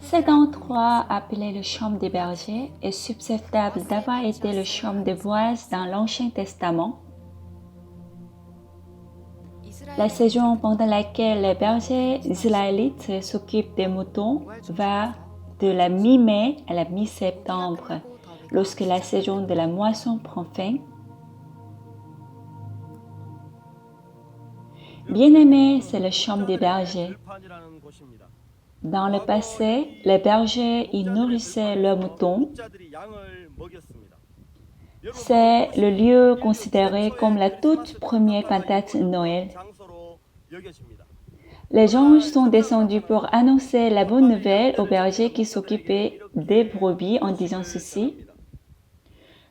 Cet endroit, appelé le champ des bergers, est susceptible d'avoir été le champ de Boaz dans l'Ancien Testament. La saison pendant laquelle les bergers israélites s'occupent des moutons va de la mi-mai à la mi-septembre, lorsque la saison de la moisson prend fin. Bien-aimé, c'est le champ des bergers. Dans le passé, les bergers y nourrissaient leurs moutons. C'est le lieu considéré comme la toute première cantate de Noël. Les anges sont descendus pour annoncer la bonne nouvelle aux bergers qui s'occupaient des brebis en disant ceci.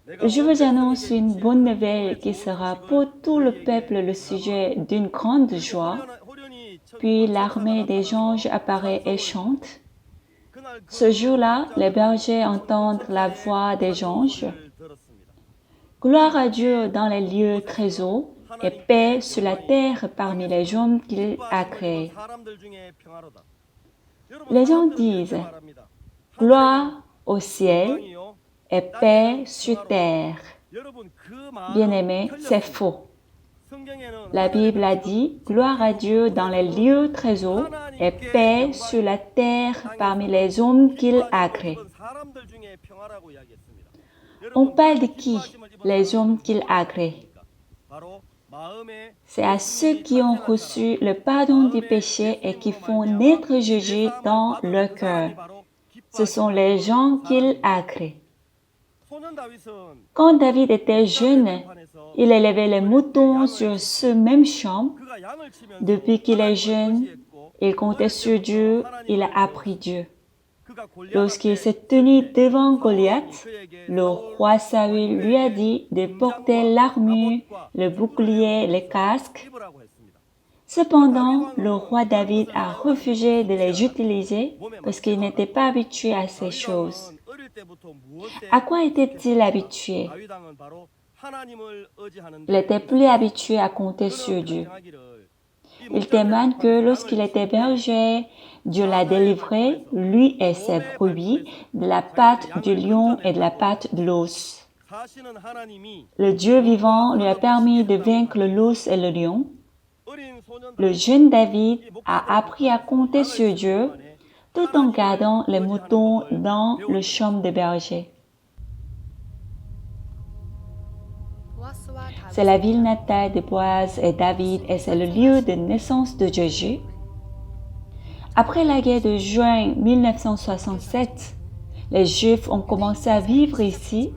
Je vous annonce une bonne nouvelle qui sera pour tout le peuple le sujet d'une grande joie. Puis l'armée des anges apparaît et chante. Ce jour-là, les bergers entendent la voix des anges. Gloire à Dieu dans les lieux très hauts et paix sur la terre parmi les hommes qu'il a créés. Les gens disent gloire au ciel et paix sur terre. Bien-aimés, c'est faux. La Bible a dit gloire à Dieu dans les lieux très hauts et paix sur la terre parmi les hommes qu'il a créés. On parle de qui? Les hommes qu'il a créés. C'est à ceux qui ont reçu le pardon du péché et qui font naître Jésus dans leur cœur. Ce sont les gens qu'il a créés. Quand David était jeune, il élevait les moutons sur ce même champ. Depuis qu'il est jeune, il comptait sur Dieu, il a appris Dieu. Lorsqu'il s'est tenu devant Goliath, le roi Saül lui a dit de porter l'armure, le bouclier, le casque. Cependant, le roi David a refusé de les utiliser parce qu'il n'était pas habitué à ces choses. À quoi était-il habitué? Il était plus habitué à compter sur Dieu. Il témoigne que lorsqu'il était berger, Dieu l'a délivré, lui et ses brebis, de la patte du lion et de la patte de l'os. Le Dieu vivant lui a permis de vaincre l'os et le lion. Le jeune David a appris à compter sur Dieu tout en gardant les moutons dans le champ des bergers. C'est la ville natale de Boaz et David et c'est le lieu de naissance de Jésus. Après la guerre de juin 1967, les Juifs ont commencé à vivre ici,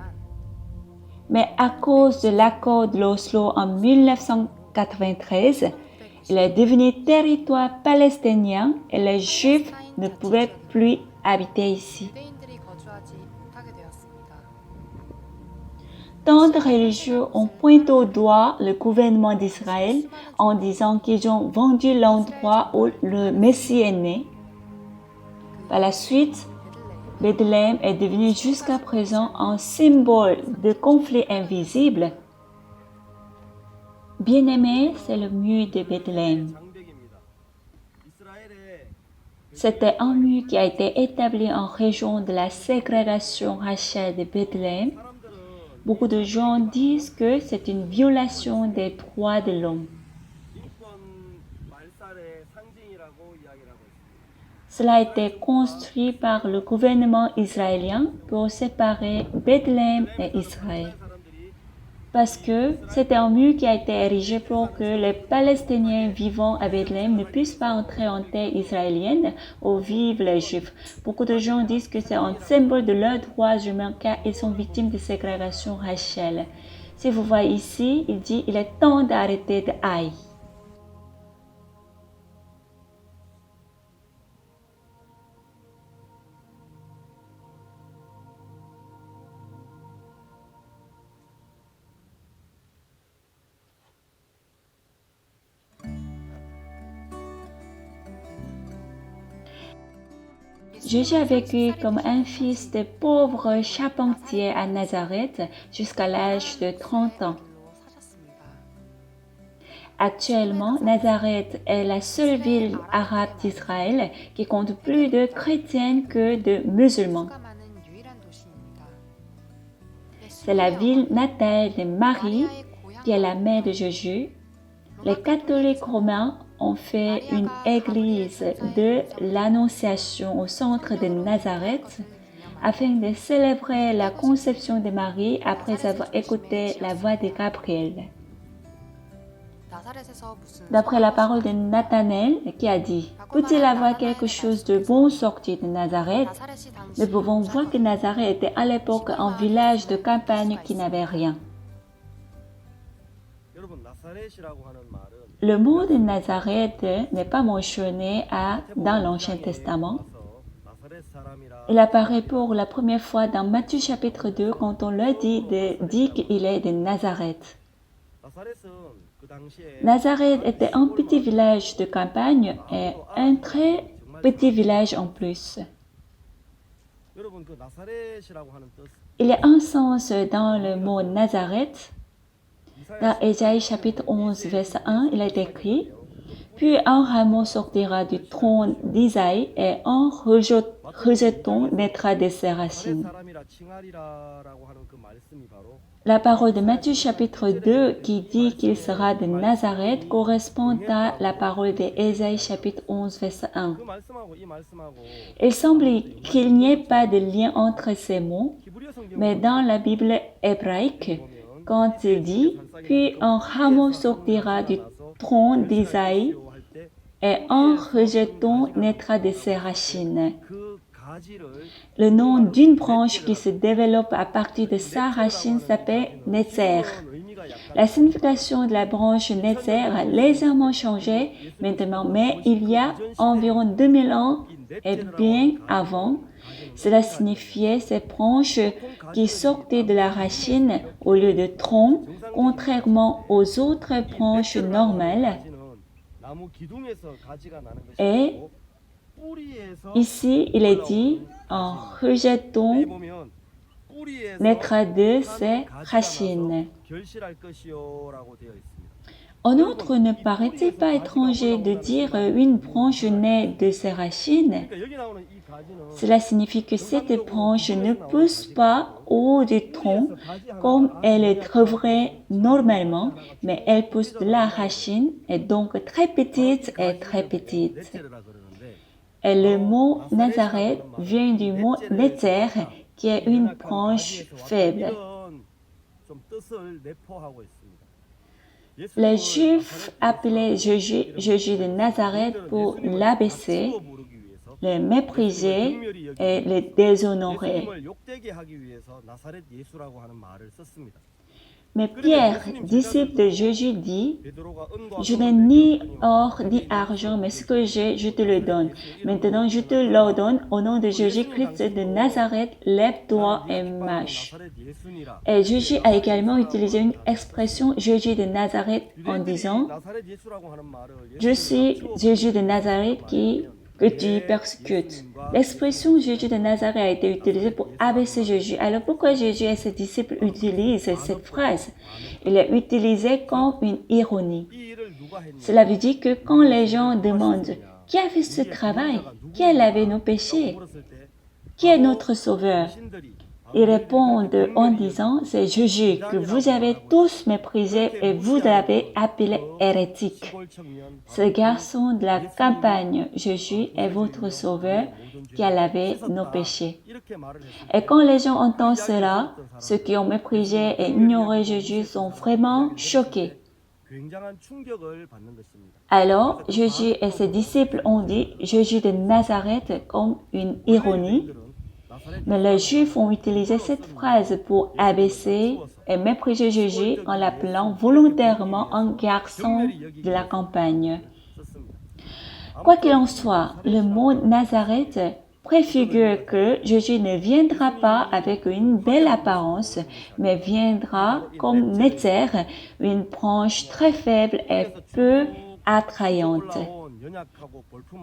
mais à cause de l'accord de l'Oslo en 1993, il est devenu territoire palestinien et les Juifs ne pouvaient plus habiter ici. Tant de religieux ont pointé au doigt le gouvernement d'Israël en disant qu'ils ont vendu l'endroit où le Messie est né. Par la suite, Bethléem est devenu jusqu'à présent un symbole de conflit invisible. Bien-aimé, c'est le mur de Bethléem. C'était un mur qui a été établi en région de la ségrégation raciale de Bethléem. Beaucoup de gens disent que c'est une violation des droits de l'homme. Cela a été construit par le gouvernement israélien pour séparer Bethléem et Israël. Parce que c'était un mur qui a été érigé pour que les Palestiniens vivant à Bethléem ne puissent pas entrer en terre israélienne où vivent les Juifs. Beaucoup de gens disent que c'est un symbole de leurs droits humains car ils sont victimes de ségrégation raciale. Si vous voyez ici, il dit il est temps d'arrêter de haïr. Jésus a vécu comme un fils de pauvre charpentier à Nazareth jusqu'à l'âge de 30 ans. Actuellement, Nazareth est la seule ville arabe d'Israël qui compte plus de chrétiens que de musulmans. C'est la ville natale de Marie, qui est la mère de Jésus. Les catholiques romains ont fait une église de l'Annonciation au centre de Nazareth afin de célébrer la conception de Marie après avoir écouté la voix de Gabriel. D'après la parole de Nathanaël qui a dit « Peut-il avoir quelque chose de bon sorti de Nazareth ?» Nous pouvons voir que Nazareth était à l'époque un village de campagne qui n'avait rien. Le mot de Nazareth n'est pas mentionné dans l'Ancien Testament. Il apparaît pour la première fois dans Matthieu chapitre 2 quand on leur dit qu'il est de Nazareth. Nazareth était un petit village de campagne et un très petit village en plus. Il y a un sens dans le mot Nazareth. Dans Ésaïe chapitre 11, verset 1, il est écrit « Puis un rameau sortira du trône d'Isaïe et un rejeton naîtra de ses racines. » La parole de Matthieu chapitre 2 qui dit qu'il sera de Nazareth correspond à la parole d'Ésaïe chapitre 11, verset 1. Il semble qu'il n'y ait pas de lien entre ces mots, mais dans la Bible hébraïque, quand il dit « Puis un rameau sortira du trône d'Isaïe et un rejeton naîtra de ses racines », le nom d'une branche qui se développe à partir de sa racine s'appelle Netzer. La signification de la branche Netzer a légèrement changé maintenant, mais il y a environ 2000 ans et bien avant, cela signifiait ces branches qui sortaient de la racine au lieu de tronc, contrairement aux autres branches normales. Et ici, il est dit un rejeton naîtra de ses racines. En outre, ne paraît-il pas étranger de dire une branche naît de ses racines? Cela signifie que cette branche ne pousse pas haut du tronc comme elle le trouverait normalement, mais elle pousse de la racine et donc très petite et très petite. Et le mot Nazareth vient du mot Netzer, qui est une branche faible. Les Juifs appelaient Jésus de Nazareth pour l'abaisser, le mépriser et le déshonorer. Mais Pierre, disciple de Jésus, dit « Je n'ai ni or ni argent, mais ce que j'ai, je te le donne. Maintenant, je te l'ordonne au nom de Jésus-Christ de Nazareth, lève-toi et marche. » Et Jésus a également utilisé une expression Jésus de Nazareth en disant « Je suis Jésus de Nazareth que tu persécutes. » L'expression Jésus de Nazareth a été utilisée pour abaisser Jésus. Alors pourquoi Jésus et ses disciples utilisent cette phrase? Il est utilisé comme une ironie. Cela veut dire que quand les gens demandent « Qui a fait ce travail? Qui a lavé nos péchés? Qui est notre sauveur ?» Ils répondent en disant « C'est Jésus que vous avez tous méprisé et vous l'avez appelé hérétique. Ce garçon de la campagne, Jésus, est votre sauveur qui a lavé nos péchés. » Et quand les gens entendent cela, ceux qui ont méprisé et ignoré Jésus sont vraiment choqués. Alors, Jésus et ses disciples ont dit Jésus de Nazareth comme une ironie. Mais les Juifs ont utilisé cette phrase pour abaisser et mépriser Jésus en l'appelant volontairement un garçon de la campagne. Quoi qu'il en soit, le mot Nazareth préfigure que Jésus ne viendra pas avec une belle apparence, mais viendra comme Netzer, une branche très faible et peu attrayante.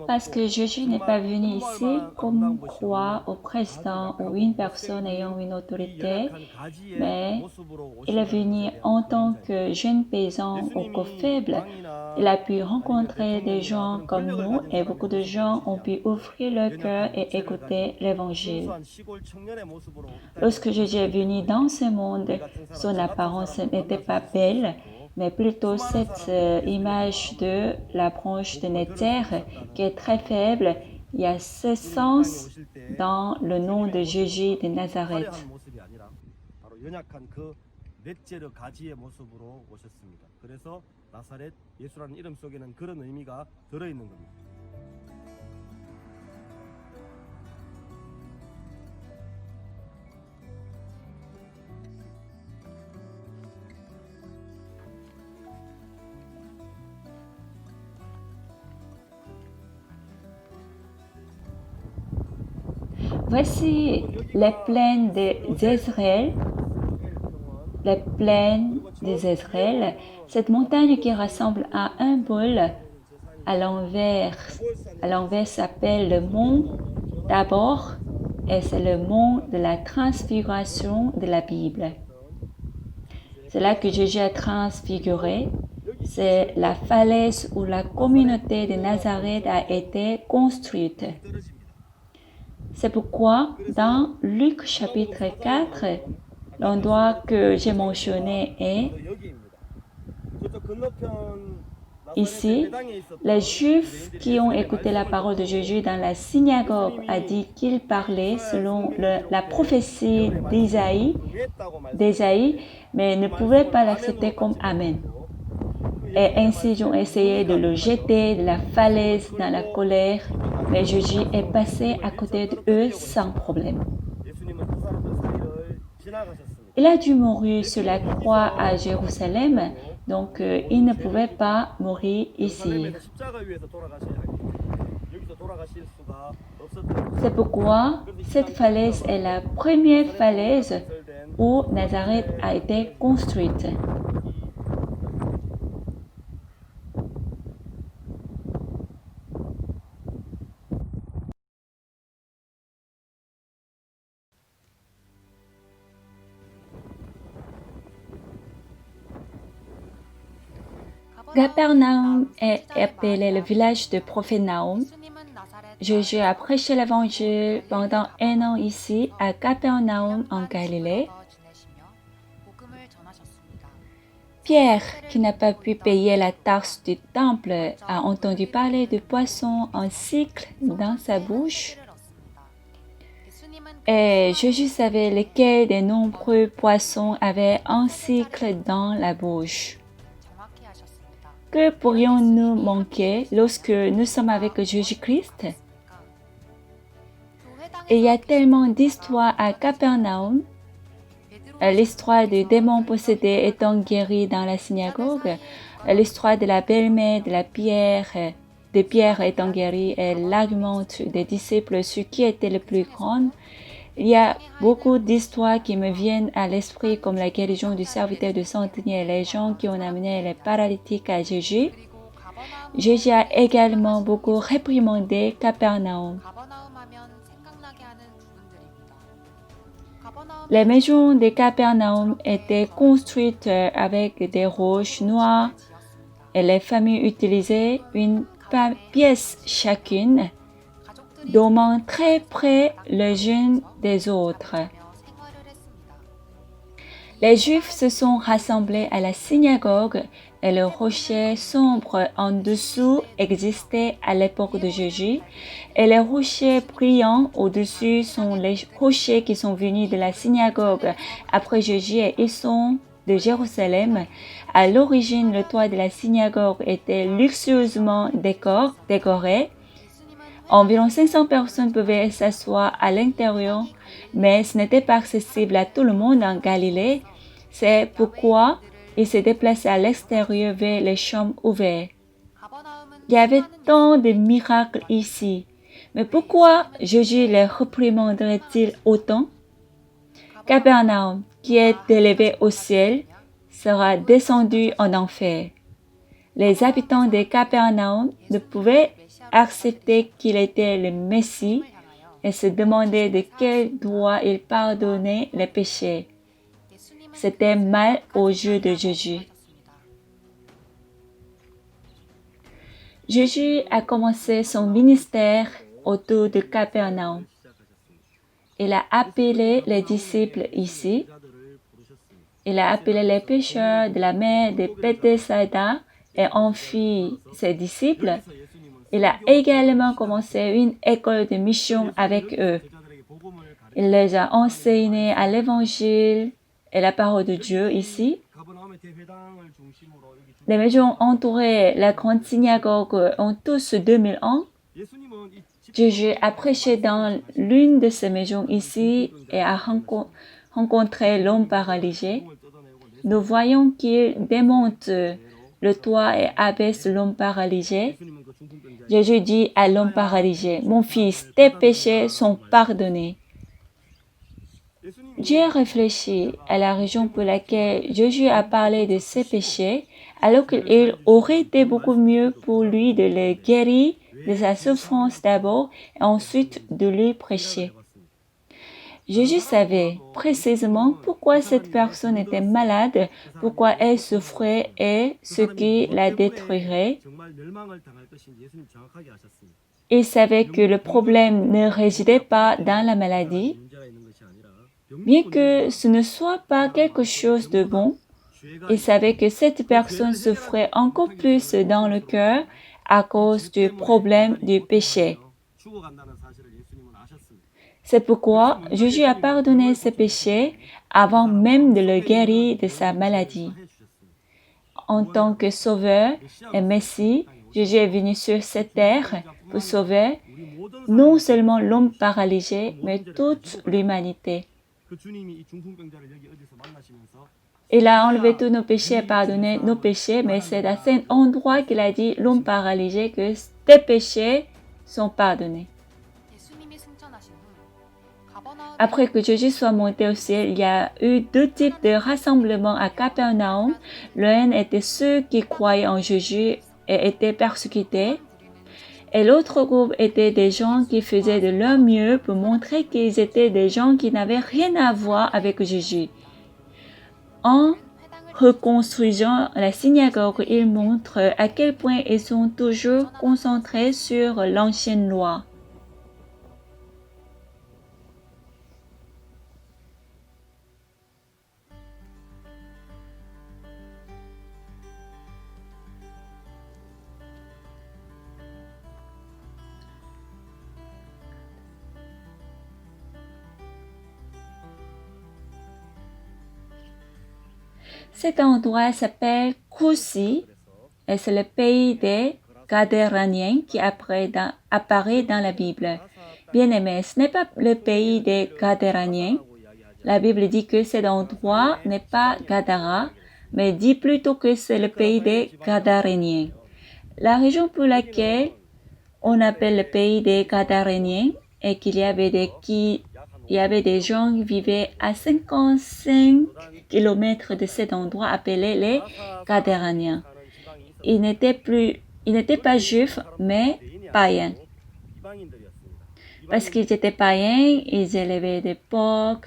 Parce que Jésus n'est pas venu ici comme roi ou président ou une personne ayant une autorité, mais il est venu en tant que jeune paysan au corps faible. Il a pu rencontrer des gens comme nous et beaucoup de gens ont pu ouvrir leur cœur et écouter l'Évangile. Lorsque Jésus est venu dans ce monde, son apparence n'était pas belle, mais plutôt cette image de la branche de Netzer qui est très faible. Il y a ce sens dans le nom de Jésus de Nazareth. Voici les plaines d'Israël, les plaines d'Israël, cette montagne qui ressemble à un bol à l'envers. À l'envers s'appelle le mont Tabor et c'est le mont de la transfiguration de la Bible. C'est là que Jésus a transfiguré. C'est la falaise où la communauté de Nazareth a été construite. C'est pourquoi dans Luc chapitre 4, l'endroit que j'ai mentionné est ici. Les Juifs qui ont écouté la parole de Jésus dans la synagogue a dit qu'il parlait selon la prophétie d'Isaïe, mais ne pouvaient pas l'accepter comme Amen. Et ainsi, ils ont essayé de le jeter de la falaise dans la colère, mais Jésus est passé à côté d'eux sans problème. Il a dû mourir sur la croix à Jérusalem, donc il ne pouvait pas mourir ici. C'est pourquoi cette falaise est la première falaise où Nazareth a été construite. Capernaum est appelé le village de prophète Nahum. Jésus a prêché l'évangile pendant 1 an ici à Capernaum en Galilée. Pierre, qui n'a pas pu payer la taxe du temple, a entendu parler du poisson en cycle dans sa bouche. Et Jésus savait lequel des nombreux poissons avaient un cycle dans la bouche. Que pourrions-nous manquer lorsque nous sommes avec Jésus-Christ? Il y a tellement d'histoires à Capernaum. L'histoire du démon possédé étant guéri dans la synagogue, l'histoire de la belle-mère de Pierre étant guérie et l'argument des disciples sur qui était le plus grand. Il y a beaucoup d'histoires qui me viennent à l'esprit comme la guérison du serviteur de centenier et les gens qui ont amené les paralytiques à Jésus. Jésus a également beaucoup réprimandé Capernaum. Les maisons de Capernaum étaient construites avec des roches noires et les familles utilisaient une pièce chacune, dormant très près les unes des autres. Les Juifs se sont rassemblés à la synagogue et le rocher sombre en dessous existait à l'époque de Jésus et les rochers brillants au-dessus sont les rochers qui sont venus de la synagogue après Jésus et ils sont de Jérusalem. À l'origine, le toit de la synagogue était luxueusement décoré. Environ 500 personnes pouvaient s'asseoir à l'intérieur, mais ce n'était pas accessible à tout le monde en Galilée. C'est pourquoi ils se déplaçaient à l'extérieur vers les chambres ouvertes. Il y avait tant de miracles ici, mais pourquoi Jésus les réprimanderait-il autant? Capernaum, qui est élevé au ciel, sera descendu en enfer. Les habitants de Capernaum ne pouvaient accepter qu'il était le Messie et se demandaient de quel droit il pardonnait les péchés. C'était mal aux yeux de Jésus. Jésus a commencé son ministère autour de Capernaum. Il a appelé les disciples ici. Il a appelé les pêcheurs de la mer de Bethsaïda et en fit ses disciples. Il a également commencé une école de mission avec eux. Il les a enseignés à l'évangile et la parole de Dieu ici. Les maisons entourées la grande synagogue ont tous 2000 ans. Jésus a prêché dans l'une de ces maisons ici et a rencontré l'homme paralysé. Nous voyons qu'il démonte le toit et abaisse l'homme paralysé. Jésus dit à l'homme paralysé, « Mon fils, tes péchés sont pardonnés. » J'ai réfléchi à la raison pour laquelle Jésus a parlé de ses péchés, alors qu'il aurait été beaucoup mieux pour lui de le guérir de sa souffrance d'abord et ensuite de lui prêcher. Jésus savait précisément pourquoi cette personne était malade, pourquoi elle souffrait et ce qui la détruirait. Il savait que le problème ne résidait pas dans la maladie. Bien que ce ne soit pas quelque chose de bon, il savait que cette personne souffrait encore plus dans le cœur à cause du problème du péché. C'est pourquoi Jésus a pardonné ses péchés avant même de le guérir de sa maladie. En tant que sauveur et Messie, Jésus est venu sur cette terre pour sauver non seulement l'homme paralysé, mais toute l'humanité. Il a enlevé tous nos péchés et pardonné nos péchés, mais c'est à cet endroit qu'il a dit l'homme paralysé que tes péchés sont pardonnés. Après que Jésus soit monté au ciel, il y a eu deux types de rassemblements à Capernaum. L'un était ceux qui croyaient en Jésus et étaient persécutés. Et l'autre groupe était des gens qui faisaient de leur mieux pour montrer qu'ils étaient des gens qui n'avaient rien à voir avec Jésus. En reconstruisant la synagogue, ils montrent à quel point ils sont toujours concentrés sur l'ancienne loi. Cet endroit s'appelle Koussi et c'est le pays des Gadéraniens qui apparaît dans la Bible. Bien-aimé, ce n'est pas le pays des Gadéraniens. La Bible dit que cet endroit n'est pas Gadara, mais dit plutôt que c'est le pays des Gadaréniens. La raison pour laquelle on appelle le pays des Gadaréniens est qu'il y avait des gens qui vivaient à 55 kilomètres de cet endroit appelé les Gadéraniens. Ils n'étaient pas juifs, mais païens. Parce qu'ils étaient païens, ils élevaient des porcs.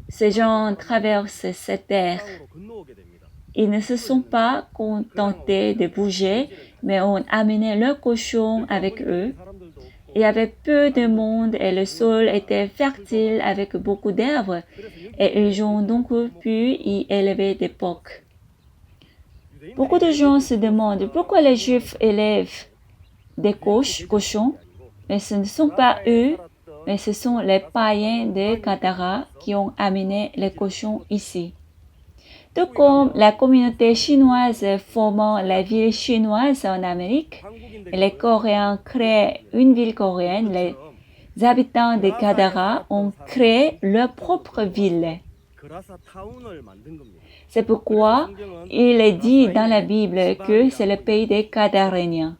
Ces gens traversent cette terre. Ils ne se sont pas contentés de bouger, mais ont amené leurs cochons avec eux. Il y avait peu de monde et le sol était fertile avec beaucoup d'herbes et ils ont donc pu y élever des porcs. Beaucoup de gens se demandent pourquoi les Juifs élèvent des cochons, mais ce ne sont pas eux, mais ce sont les païens de Gadara qui ont amené les cochons ici. Tout comme la communauté chinoise formant la ville chinoise en Amérique, et les Coréens créent une ville coréenne, les habitants de Gadara ont créé leur propre ville. C'est pourquoi il est dit dans la Bible que c'est le pays des Gadaréniens.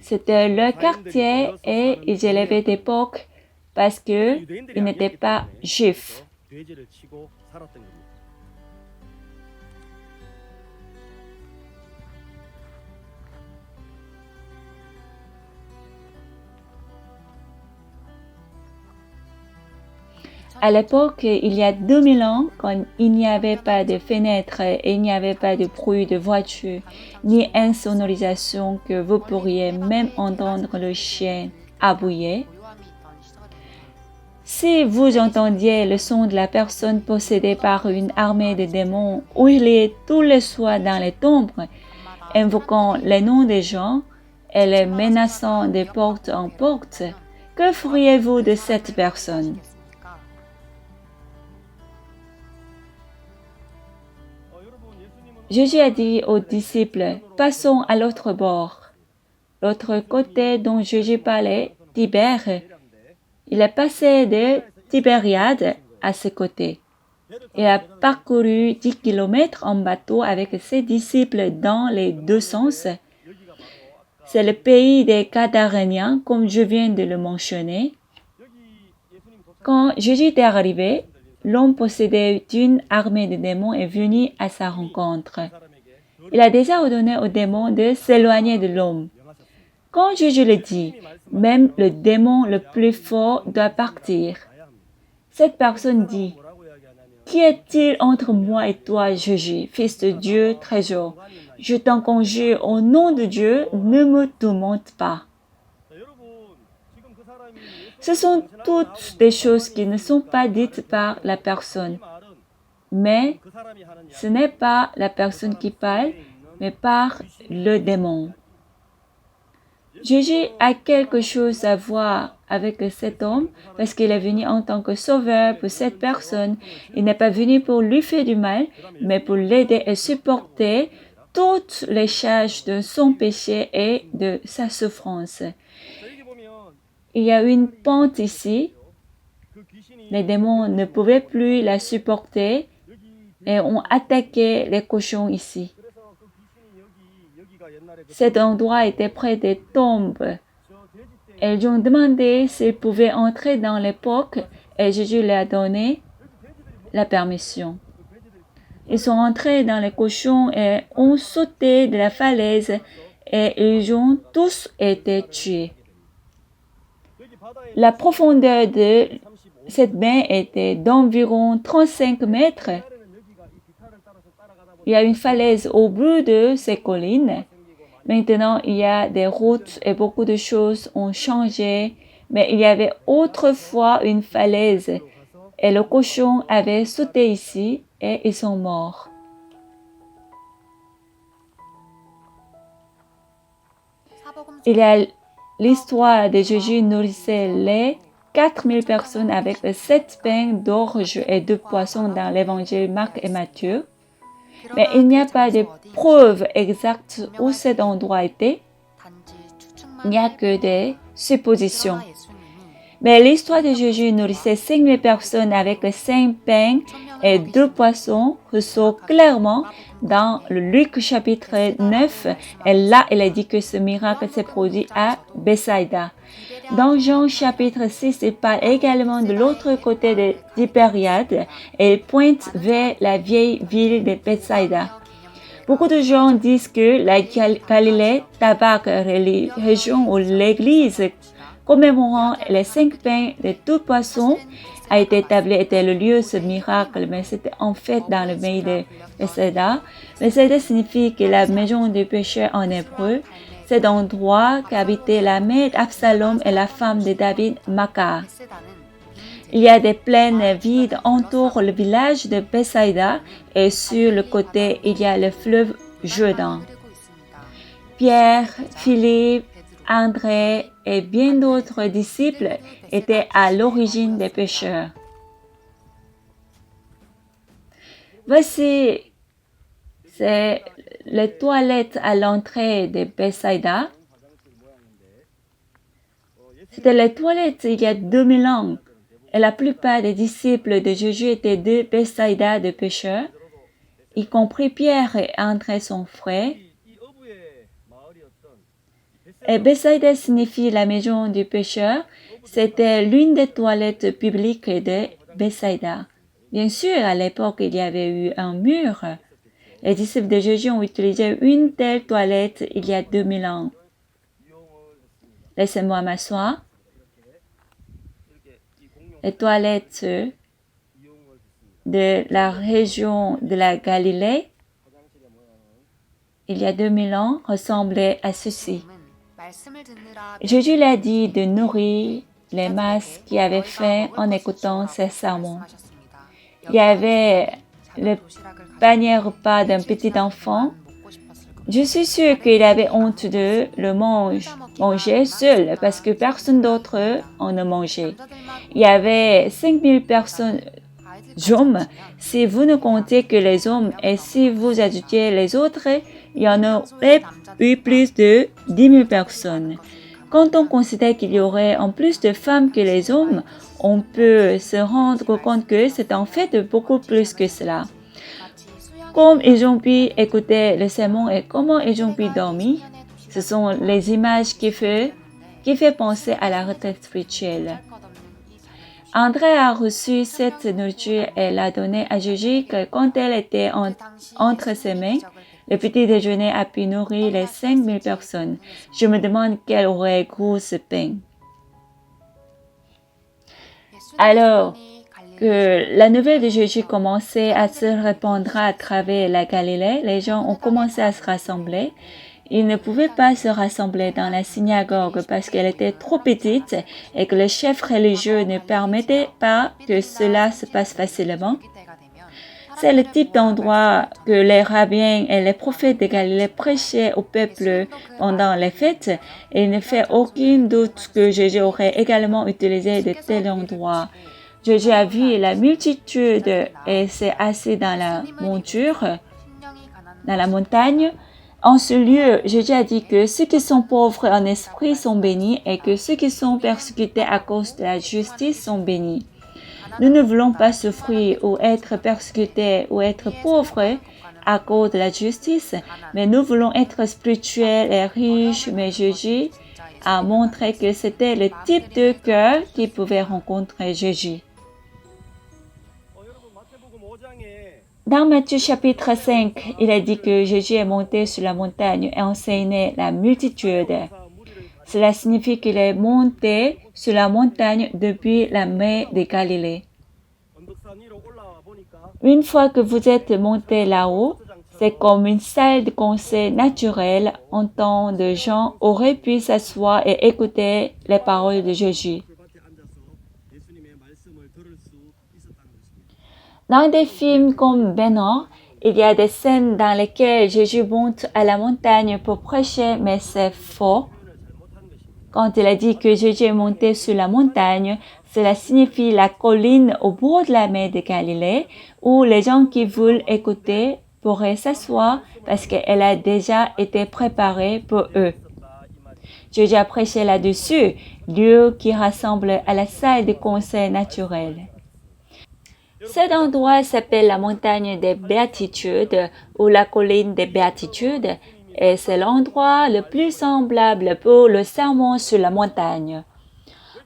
C'était leur quartier et ils élevaient des porcs parce qu'ils n'étaient pas juifs. À l'époque, il y a 2000 ans, quand il n'y avait pas de fenêtres et il n'y avait pas de bruit de voiture, ni insonorisation que vous pourriez même entendre le chien aboyer. Si vous entendiez le son de la personne possédée par une armée de démons hurler tous les soirs dans les tombes, invoquant les noms des gens et les menaçant de porte en porte, que feriez-vous de cette personne? Jésus a dit aux disciples, passons à l'autre bord. L'autre côté dont Jésus parlait, Tibère, il est passé de Tibériade à ce côté. Il a parcouru 10 kilomètres en bateau avec ses disciples dans les deux sens. C'est le pays des Gadaréniens, comme je viens de le mentionner. Quand Jésus est arrivé, l'homme possédé d'une armée de démons est venu à sa rencontre. Il a déjà ordonné aux démons de s'éloigner de l'homme. Quand Jésus le dit, même le démon le plus fort doit partir. Cette personne dit, « Qui est-il entre moi et toi, Jésus, fils de Dieu très haut? Je t'en conjure, au nom de Dieu, ne me tourmente pas. » Ce sont toutes des choses qui ne sont pas dites par la personne. Mais ce n'est pas la personne qui parle, mais par le démon. Jésus a quelque chose à voir avec cet homme parce qu'il est venu en tant que sauveur pour cette personne. Il n'est pas venu pour lui faire du mal, mais pour l'aider et supporter toutes les charges de son péché et de sa souffrance. Il y a une pente ici. Les démons ne pouvaient plus la supporter et ont attaqué les cochons ici. Cet endroit était près des tombes. Elles ont demandé s'ils pouvaient entrer dans l'époque et Jésus leur a donné la permission. Ils sont entrés dans les cochons et ont sauté de la falaise et ils ont tous été tués. La profondeur de cette baie était d'environ 35 mètres. Il y a une falaise au bout de ces collines. Maintenant, il y a des routes et beaucoup de choses ont changé, mais il y avait autrefois une falaise et le cochon avait sauté ici et ils sont morts. Il y a l'histoire de Jésus nourrissait les 4000 personnes avec 7 pains d'orge et 2 poissons dans l'évangile Marc et Matthieu. Mais il n'y a pas de preuve exacte où cet endroit était. Il n'y a que des suppositions. Mais l'histoire de Jésus nourrissait 5000 personnes avec 5 pains et 2 poissons ressort clairement dans le Luc chapitre 9. Et là, il est dit que ce miracle s'est produit à Bethsaïda. Dans Jean chapitre 6, il parle également de l'autre côté de Tibériade et il pointe vers la vieille ville de Bethsaïda. Beaucoup de gens disent que la Galilée, Tabac, région où l'église commémorant les 5 pains et 2 poissons a été établie, était le lieu de ce miracle, mais c'était en fait dans le pays de Bethsaïda. Bethsaïda signifie que la maison du pécheur en hébreu. Cet endroit qu'habitait la mère d'Absalom et la femme de David, Maca. Il y a des plaines vides entourant le village de Bethsaïda et sur le côté, il y a le fleuve Jourdain. Pierre, Philippe, André et bien d'autres disciples étaient à l'origine des pécheurs. Voici, c'est les toilettes à l'entrée de Bethsaïda. C'était les toilettes il y a 2000 ans. Et la plupart des disciples de Jésus étaient de Bethsaïda de pécheurs, y compris Pierre et André son frère. Et Bethsaïda signifie la maison du pécheur. C'était l'une des toilettes publiques de Bethsaïda. Bien sûr, à l'époque, il y avait eu un mur. Les disciples de Jésus ont utilisé une telle toilette il y a 2000 ans. Laissez-moi m'asseoir. Les toilettes de la région de la Galilée, il y a 2000 ans, ressemblait à ceci. Jésus l'a dit de nourrir les masses qui avaient faim en écoutant ses sermons. Il y avait le panier repas d'un petit enfant. Je suis sûre qu'il avait honte de le manger seul parce que personne d'autre en a mangé. Il y avait 5000 personnes, hommes, si vous ne comptez que les hommes et si vous ajoutez les autres, il y en aurait eu plus de 10 000 personnes. Quand on considère qu'il y aurait en plus de femmes que les hommes, on peut se rendre compte que c'est en fait beaucoup plus que cela. Comme ils ont pu écouter le sermon et comment ils ont pu dormir, ce sont les images qui fait penser à la retraite spirituelle. André a reçu cette nourriture et l'a donnée à Jésus quand elle était entre ses mains. Le petit déjeuner a pu nourrir les 5000 personnes. Je me demande quel aurait goût ce pain. Alors que la nouvelle de Jésus commençait à se répandre à travers la Galilée, les gens ont commencé à se rassembler. Ils ne pouvaient pas se rassembler dans la synagogue parce qu'elle était trop petite et que le chef religieux ne permettait pas que cela se passe facilement. C'est le type d'endroit que les rabbins et les prophètes de Galilée prêchaient au peuple pendant les fêtes, et il ne fait aucun doute que Jésus aurait également utilisé de tels endroits. Jésus a vu la multitude et s'est assis dans la montagne. En ce lieu, Jésus a dit que ceux qui sont pauvres en esprit sont bénis et que ceux qui sont persécutés à cause de la justice sont bénis. Nous ne voulons pas souffrir ou être persécutés ou être pauvres à cause de la justice, mais nous voulons être spirituels et riches, mais Jésus a montré que c'était le type de cœur qui pouvait rencontrer Jésus. Dans Matthieu chapitre 5, il a dit que Jésus est monté sur la montagne et enseignait la multitude. Cela signifie qu'il est monté sur la montagne depuis la mer de Galilée. Une fois que vous êtes monté là-haut, c'est comme une salle de conseil naturelle en temps de gens auraient pu s'asseoir et écouter les paroles de Jésus. Dans des films comme Ben-Hur, il y a des scènes dans lesquelles Jésus monte à la montagne pour prêcher, mais c'est faux. Quand il a dit que Jésus est monté sur la montagne, cela signifie la colline au bord de la mer de Galilée, où les gens qui veulent écouter pourraient s'asseoir parce qu'elle a déjà été préparée pour eux. Jésus a prêché là-dessus, lieu qui rassemble à la salle de conseil naturel. Cet endroit s'appelle la montagne des béatitudes ou la colline des béatitudes et c'est l'endroit le plus semblable pour le sermon sur la montagne.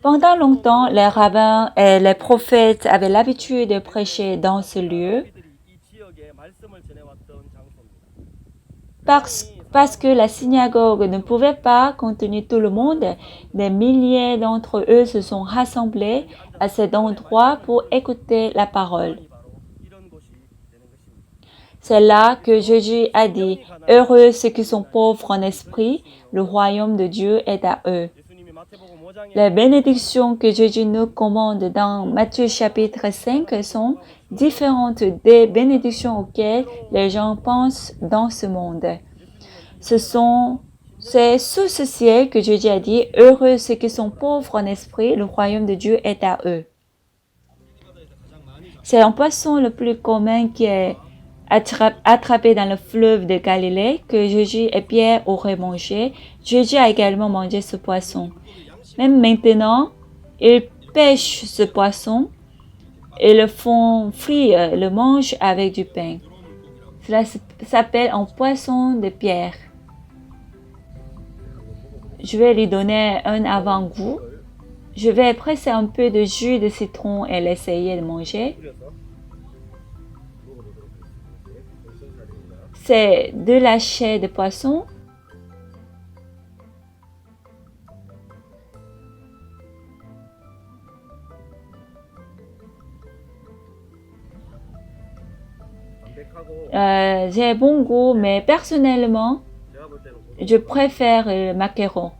Pendant longtemps, les rabbins et les prophètes avaient l'habitude de prêcher dans ce lieu parce que la synagogue ne pouvait pas contenir tout le monde. Des milliers d'entre eux se sont rassemblés à cet endroit pour écouter la parole. C'est là que Jésus a dit, « Heureux ceux qui sont pauvres en esprit, le royaume de Dieu est à eux. » Les bénédictions que Jésus nous commande dans Matthieu chapitre 5 sont différentes des bénédictions auxquelles les gens pensent dans ce monde. C'est sous ce ciel que Jésus a dit, « Heureux ceux qui sont pauvres en esprit, le royaume de Dieu est à eux. » C'est un poisson le plus commun qui est attrapé dans le fleuve de Galilée que Jésus et Pierre auraient mangé. Jésus a également mangé ce poisson. Même maintenant, ils pêchent ce poisson et le font frire, le mangent avec du pain. Cela s'appelle un poisson de pierre. Je vais lui donner un avant-goût. Je vais presser un peu de jus de citron et l'essayer de manger. C'est de la chair de poisson. J'ai bon goût, mais personnellement, je préfère le maquereau.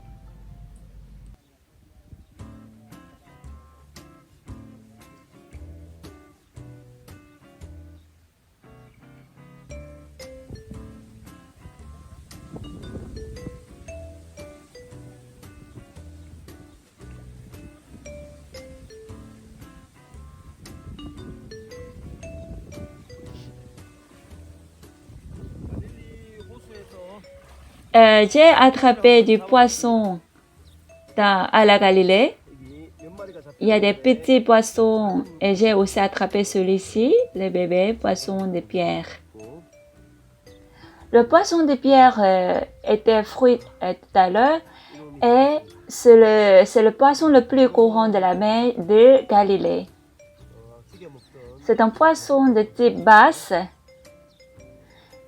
J'ai attrapé du poisson à la Galilée. Il y a des petits poissons et j'ai aussi attrapé celui-ci, le bébé poisson de pierre. Le poisson de pierre était fruit tout à l'heure et c'est le poisson le plus courant de la mer de Galilée. C'est un poisson de type basse.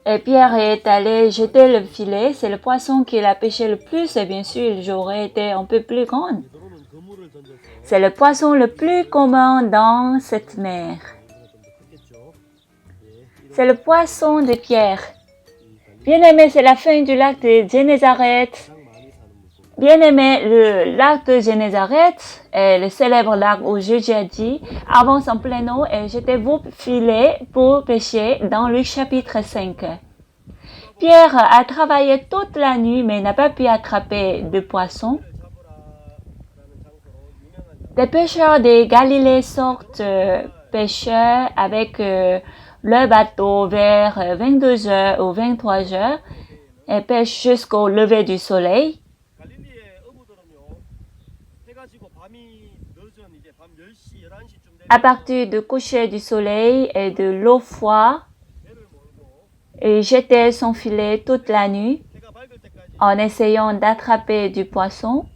Et Pierre est allé jeter le filet. C'est le poisson qu'il a pêché le plus et bien sûr j'aurais été un peu plus grande. C'est le poisson le plus commun dans cette mer. C'est le poisson de Pierre. Bien-aimé, c'est la fin du lac de Génézareth. Bien-aimé, le lac de Génézareth est le célèbre lac où Jésus a dit « Avance en plein eau et jetez vos filets pour pêcher » dans Luc chapitre 5. Pierre a travaillé toute la nuit mais n'a pas pu attraper de poissons. Des pêcheurs de Galilée sortent pêcheurs avec le bateau vers 22h ou 23h et pêchent jusqu'au lever du soleil. À partir du coucher du soleil et de l'eau froide, il jetait son filet toute la nuit en essayant d'attraper du poisson.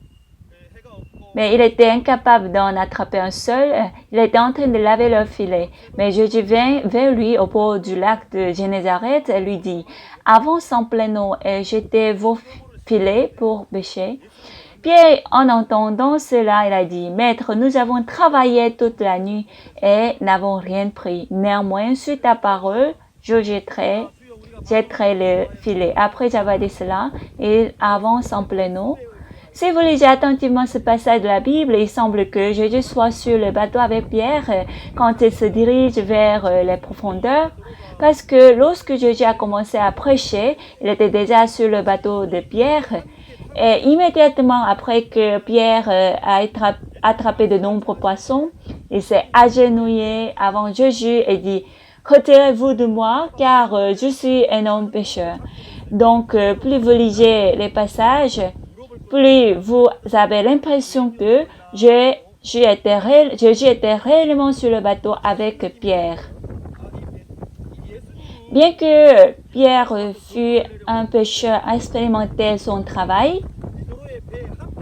Mais il était incapable d'en attraper un seul. Il était en train de laver leur filet. Mais Jésus vint vers lui au bord du lac de Génézareth et lui dit « Avance en pleine eau et jetez vos filets pour pêcher. » Pierre, en entendant cela, il a dit « Maître, nous avons travaillé toute la nuit et n'avons rien pris. Néanmoins, sur ta parole, je jetterai le filet. » Après avoir dit cela, il avance en pleine eau. Si vous lisez attentivement ce passage de la Bible, il semble que Jésus soit sur le bateau avec Pierre quand il se dirige vers les profondeurs. Parce que lorsque Jésus a commencé à prêcher, il était déjà sur le bateau de Pierre. Et immédiatement après que Pierre a attrapé de nombreux poissons, il s'est agenouillé avant Jésus et dit « Retirez-vous de moi, car je suis un homme pécheur. » Donc, plus vous lisez les passages, plus vous avez l'impression que Jésus était réellement sur le bateau avec Pierre. Bien que Pierre fût un pécheur expérimenté son travail,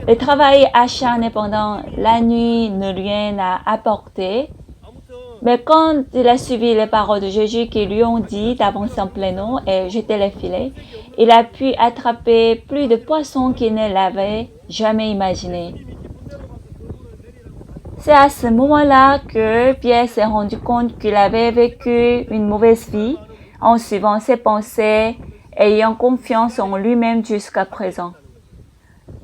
le travail acharné pendant la nuit ne rien n'a apporté. Mais quand il a suivi les paroles de Jésus qui lui ont dit d'avancer en plein eau et jeter les filets, il a pu attraper plus de poissons qu'il ne l'avait jamais imaginé. C'est à ce moment-là que Pierre s'est rendu compte qu'il avait vécu une mauvaise vie en suivant ses pensées et ayant confiance en lui-même jusqu'à présent.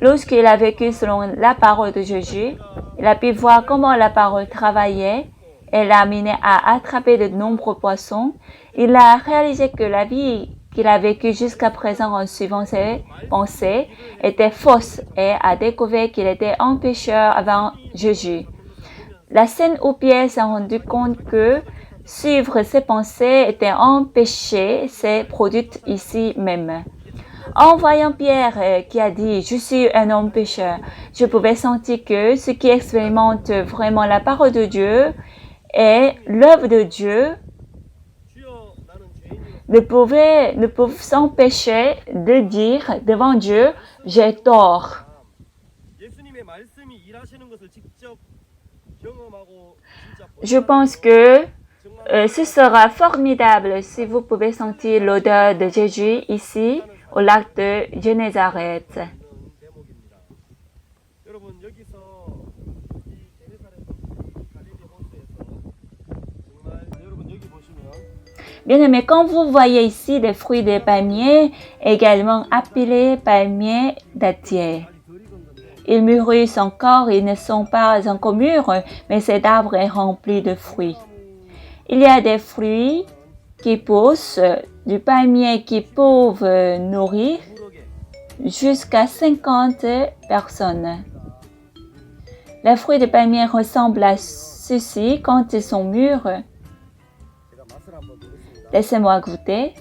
Lorsqu'il a vécu selon la parole de Jésus, il a pu voir comment la parole travaillait et l'a amené à attraper de nombreux poissons. Il a réalisé que la vie qu'il a vécue jusqu'à présent en suivant ses pensées était fausse et a découvert qu'il était un pécheur avant Jésus. La scène où Pierre s'est rendu compte que suivre ses pensées était un péché s'est produite ici même. En voyant Pierre qui a dit « Je suis un homme pécheur », je pouvais sentir que ceux qui expérimentent vraiment la parole de Dieu et l'œuvre de Dieu ne peuvent s'empêcher de dire devant Dieu « J'ai tort ». Je pense que ce sera formidable si vous pouvez sentir l'odeur de Jésus ici au lac de Génézareth. Bien aimé, quand vous voyez ici des fruits de palmier, également appelés palmiers dattiers. Ils mûrissent encore, ils ne sont pas encore mûrs, mais cet arbre est rempli de fruits. Il y a des fruits qui poussent, du palmier qui peuvent nourrir jusqu'à 50 personnes. Les fruits de palmier ressemblent à ceux-ci quand ils sont mûrs. Laissez-moi goûter.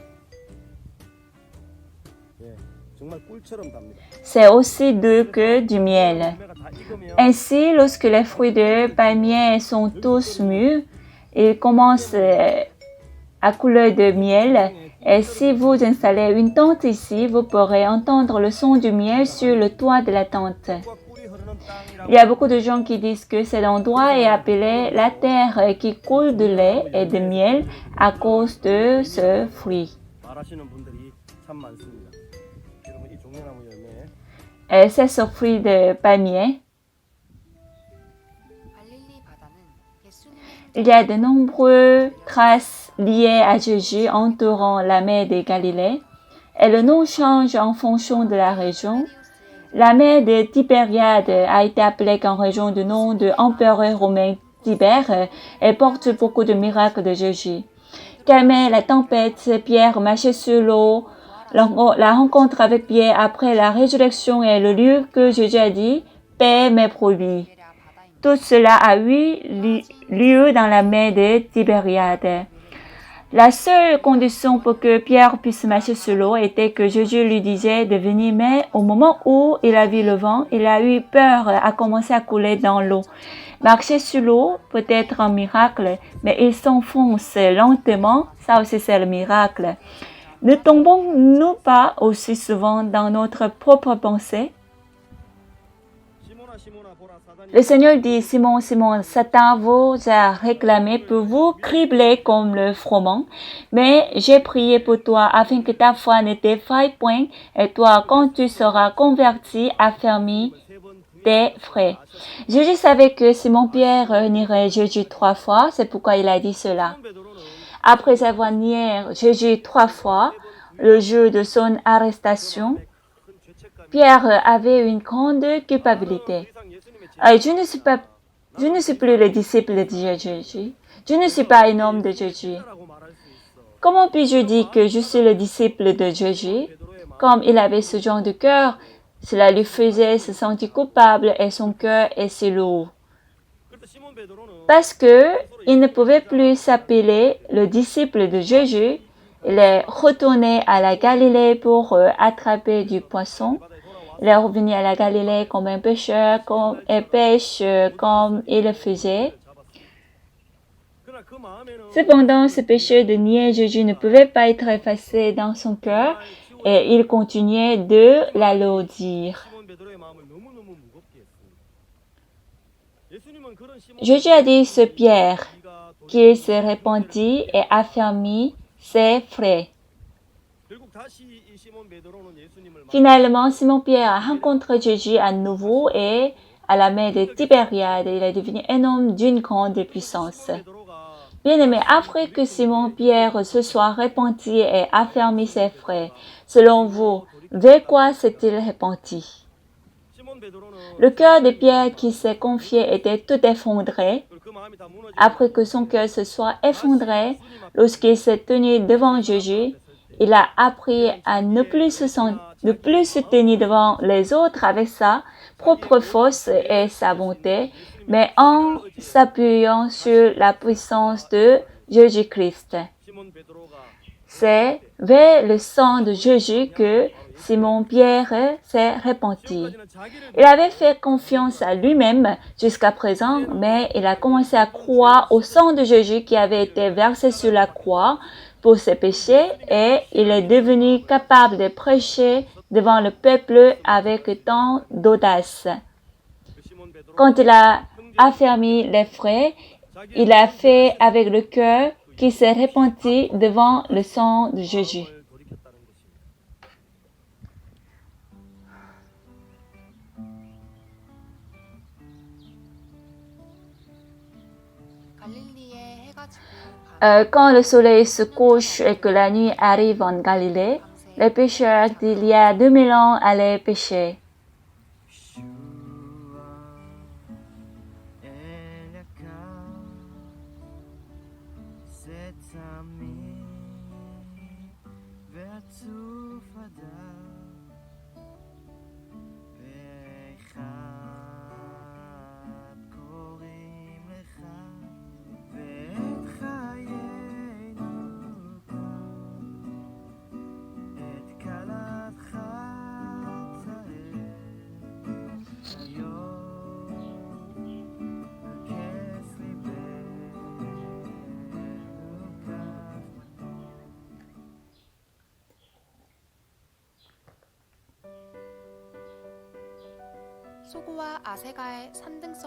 C'est aussi doux que du miel. Ainsi, lorsque les fruits de palmier sont tous mûrs, ils commencent à couler de miel. Et si vous installez une tente ici, vous pourrez entendre le son du miel sur le toit de la tente. Il y a beaucoup de gens qui disent que cet endroit est appelé la terre qui coule de lait et de miel à cause de ce fruit. Et c'est ce fruit de palmier. Il y a de nombreuses traces liées à Jésus entourant la mer de Galilée et le nom change en fonction de la région. La mer de Tibériade a été appelée en région du nom de l'empereur romain Tibère et porte beaucoup de miracles de Jésus. Calmer la tempête, Pierre marchait sur l'eau. La rencontre avec Pierre après la résurrection est le lieu que Jésus a dit « Paix mes brebis ». Tout cela a eu lieu dans la mer de Tibériade. La seule condition pour que Pierre puisse marcher sur l'eau était que Jésus lui disait de venir, mais au moment où il a vu le vent, il a eu peur, a commencé à couler dans l'eau. Marcher sur l'eau peut être un miracle, mais il s'enfonce lentement, ça aussi c'est le miracle. Ne tombons-nous pas aussi souvent dans notre propre pensée? Le Seigneur dit, Simon, Simon, Satan vous a réclamé pour vous cribler comme le froment, mais j'ai prié pour toi afin que ta foi ne t'effaille point, et toi, quand tu seras converti, affermis tes frères. Jésus savait que Simon-Pierre nierait Jésus 3 fois, c'est pourquoi il a dit cela. Après avoir nié Jésus 3 fois, le jour de son arrestation, Pierre avait une grande culpabilité. Je ne suis plus le disciple de Jésus. Je ne suis pas un homme de Jésus. Comment puis-je dire que je suis le disciple de Jésus? Comme il avait ce genre de cœur, cela lui faisait se sentir coupable et son cœur est si lourd. Parce que il ne pouvait plus s'appeler le disciple de Jésus, il est retourné à la Galilée pour attraper du poisson. Il est revenu à la Galilée comme un pêcheur, et pêche comme il le faisait. Cependant, ce péché de nier Jésus ne pouvait pas être effacé dans son cœur et il continuait de l'alourdir. Jésus a dit à Pierre qu'il se repentit et affermit ses frères. Finalement, Simon-Pierre a rencontré Jésus à nouveau et à la mer de Tibériade, il est devenu un homme d'une grande puissance. Bien-aimé, après que Simon-Pierre se soit repenti et affermi ses frères, selon vous, vers quoi s'est-il repenti? Le cœur de Pierre qui s'est confié était tout effondré. Après que son cœur se soit effondré, lorsqu'il s'est tenu devant Jésus, il a appris à ne plus se tenir devant les autres avec sa propre force et sa bonté, mais en s'appuyant sur la puissance de Jésus-Christ. C'est vers le sang de Jésus que Simon-Pierre s'est repenti. Il avait fait confiance à lui-même jusqu'à présent, mais il a commencé à croire au sang de Jésus qui avait été versé sur la croix pour ses péchés et il est devenu capable de prêcher devant le peuple avec tant d'audace. Quand il a affermi les frères, il a fait avec le cœur qui s'est repenti devant le sang de Jésus. Quand le soleil se couche et que la nuit arrive en Galilée, les pêcheurs d'il y a 2000 ans allaient pêcher.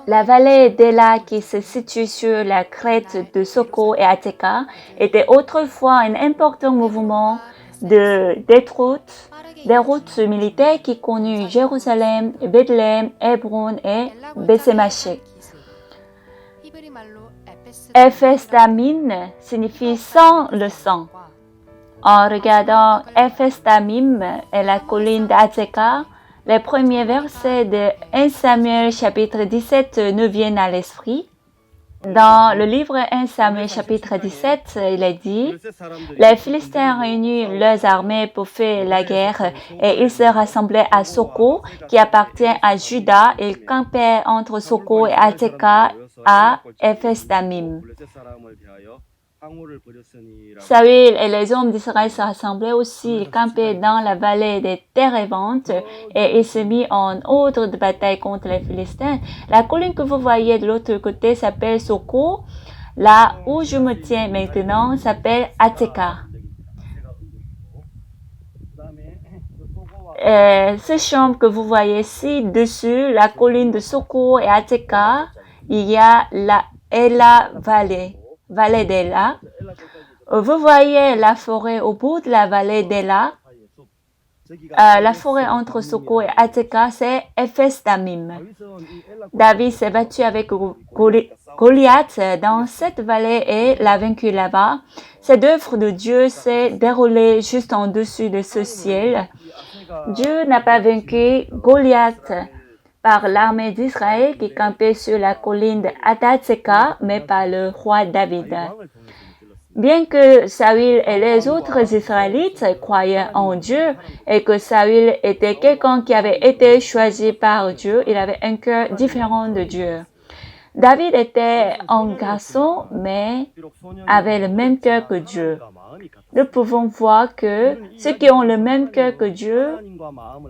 La vallée d'Ela qui se situe sur la crête de Soko et Ateka était autrefois un important mouvement de déroute militaire qui connut Jérusalem, Bethléem, Hébron et Bethsémaché. Ephes Damim signifie sans le sang. En regardant Ephes Damim et la colline d'Ateka, les premiers versets de 1 Samuel chapitre 17 nous viennent à l'esprit. Dans le livre 1 Samuel chapitre 17, il est dit « Les Philistins réunissent leurs armées pour faire la guerre et ils se rassemblaient à Soko qui appartient à Juda. Ils campaient entre Soko et Ateka à Ephes Damim. » Saül et les hommes d'Israël se rassemblaient aussi, ils campaient dans la vallée des Térébentes et ils se mirent en ordre de bataille contre les Philistins. La colline que vous voyez de l'autre côté s'appelle Soko. Là où je me tiens maintenant s'appelle Ateka. Ce champ que vous voyez ici, dessus, la colline de Soko et Ateka, il y a la Ela vallée d'Ela. Vous voyez la forêt au bout de la vallée d'Ela. La forêt entre Soko et Ateka, c'est Ephes Damim. David s'est battu avec Goliath dans cette vallée et l'a vaincu là-bas. Cette œuvre de Dieu s'est déroulée juste en dessus de ce ciel. Dieu n'a pas vaincu Goliath par l'armée d'Israël qui campait sur la colline d'Atseka, mais par le roi David. Bien que Saül et les autres Israélites croyaient en Dieu et que Saül était quelqu'un qui avait été choisi par Dieu, il avait un cœur différent de Dieu. David était un garçon, mais avait le même cœur que Dieu. Nous pouvons voir que ceux qui ont le même cœur que Dieu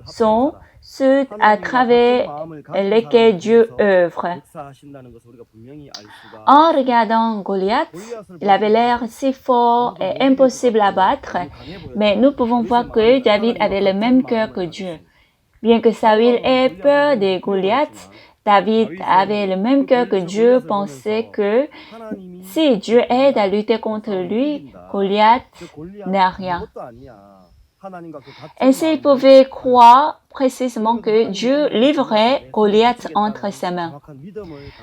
sont ceux à travers lesquels Dieu œuvre. En regardant Goliath, il avait l'air si fort et impossible à battre, mais nous pouvons voir que David avait le même cœur que Dieu. Bien que Saül ait peur de Goliath, David avait le même cœur que Dieu, pensait que si Dieu aide à lutter contre lui, Goliath n'est rien. Ainsi, il pouvait croire précisément que Dieu livrerait Goliath entre ses mains.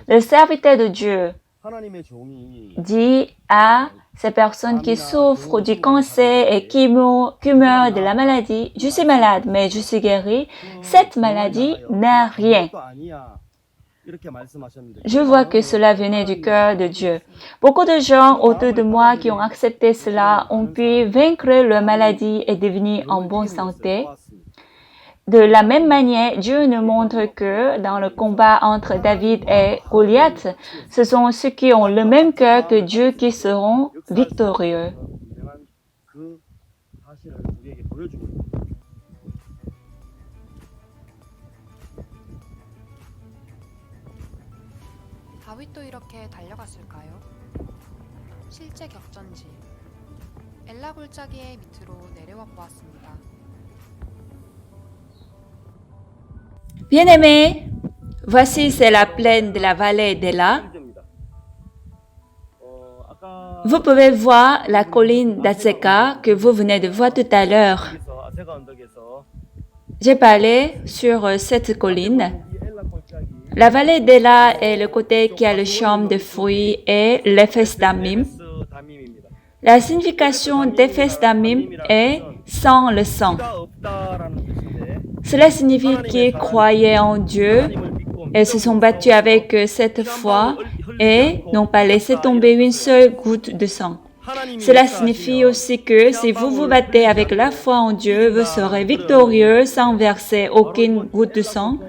Le serviteur de Dieu dit à ces personnes qui souffrent du cancer et qui meurent de la maladie, « Je suis malade, mais je suis guéri. Cette maladie n'est rien. » Je vois que cela venait du cœur de Dieu. Beaucoup de gens autour de moi qui ont accepté cela ont pu vaincre leur maladie et devenir en bonne santé. De la même manière, Dieu nous montre que dans le combat entre David et Goliath, ce sont ceux qui ont le même cœur que Dieu qui seront victorieux. 다윗도 이렇게 달려갔을까요? 실제 격전지 엘라 골짜기의 밑으로 내려와 보았습니다. Bien-aimés, voici c'est la plaine de la vallée d'Ela. Vous pouvez voir la colline d'Atseka que vous venez de voir tout à l'heure. J'ai parlé sur cette colline. La vallée d'Ela est le côté qui a le champ de fruits et l'Ephes Damim. La signification d'Ephes Damim est sans le sang. Cela signifie qu'ils croyaient en Dieu et se sont battus avec cette foi et n'ont pas laissé tomber une seule goutte de sang. Cela signifie aussi que si vous vous battez avec la foi en Dieu, vous serez victorieux sans verser aucune goutte de sang.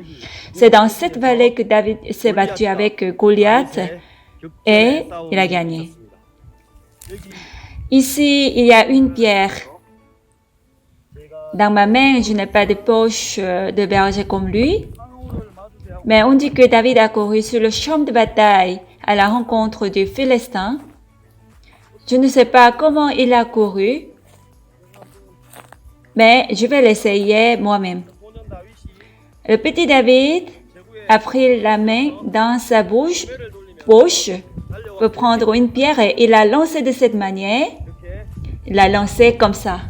C'est dans cette vallée que David s'est battu avec Goliath et il a gagné. Ici, il y a une pierre. Dans ma main, je n'ai pas de poche de berger comme lui. Mais on dit que David a couru sur le champ de bataille à la rencontre du Philistin. Je ne sais pas comment il a couru, mais je vais l'essayer moi-même. Le petit David a pris la main dans sa poche pour prendre une pierre et il l'a lancée de cette manière. Il l'a lancée comme ça.